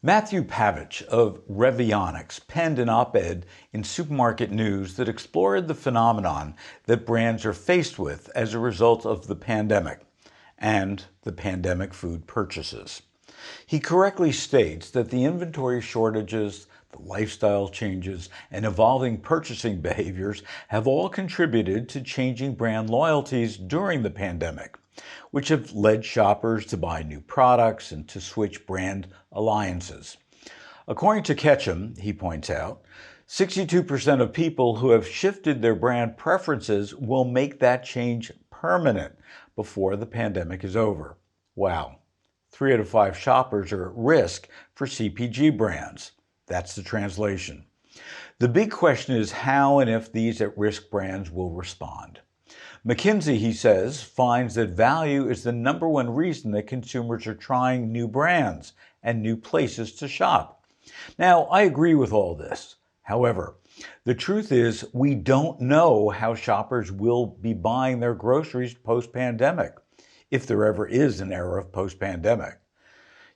Matthew Pavich of Revionics penned an op-ed in Supermarket News that explored the phenomenon that brands are faced with as a result of the pandemic and the pandemic food purchases. He correctly states that the inventory shortages, the lifestyle changes, and evolving purchasing behaviors have all contributed to changing brand loyalties during the pandemic, which have led shoppers to buy new products and to switch brand alliances. According to Ketchum, he points out, 62% of people who have shifted their brand preferences will make that change permanent before the pandemic is over. Wow. 3 out of 5 shoppers are at risk for CPG brands. That's the translation. The big question is how and if these at-risk brands will respond. McKinsey, he says, finds that value is the #1 reason that consumers are trying new brands and new places to shop. Now, I agree with all this. However, the truth is we don't know how shoppers will be buying their groceries post-pandemic, if there ever is an era of post-pandemic.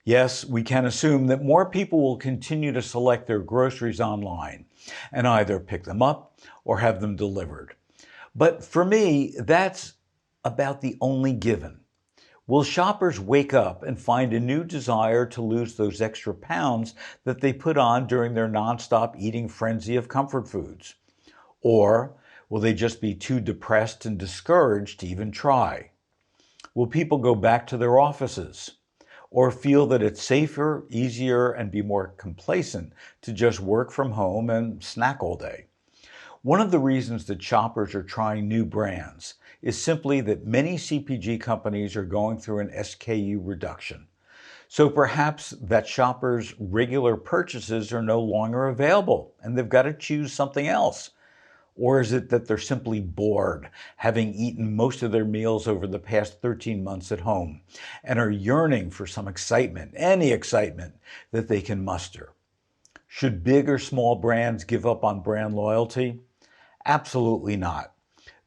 Yes, we can assume that more people will continue to select their groceries online and either pick them up or have them delivered. But for me, that's about the only given. Will shoppers wake up and find a new desire to lose those extra pounds that they put on during their nonstop eating frenzy of comfort foods? Or will they just be too depressed and discouraged to even try? Will people go back to their offices? Or feel that it's safer, easier, and be more complacent to just work from home and snack all day? One of the reasons that shoppers are trying new brands is simply that many CPG companies are going through an SKU reduction. So perhaps that shoppers' regular purchases are no longer available and they've got to choose something else. Or is it that they're simply bored, having eaten most of their meals over the past 13 months at home, and are yearning for some excitement, any excitement that they can muster? Should big or small brands give up on brand loyalty? Absolutely not.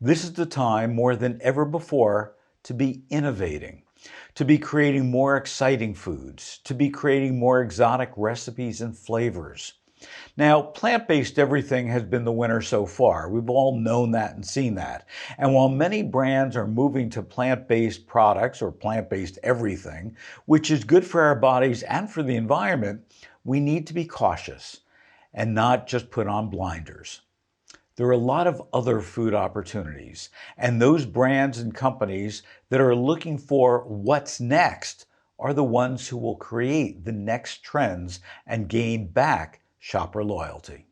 This is the time more than ever before to be innovating, to be creating more exciting foods, to be creating more exotic recipes and flavors. Now, plant-based everything has been the winner so far. We've all known that and seen that. And while many brands are moving to plant-based products or plant-based everything, which is good for our bodies and for the environment, we need to be cautious and not just put on blinders. There are a lot of other food opportunities, and those brands and companies that are looking for what's next are the ones who will create the next trends and gain back shopper loyalty.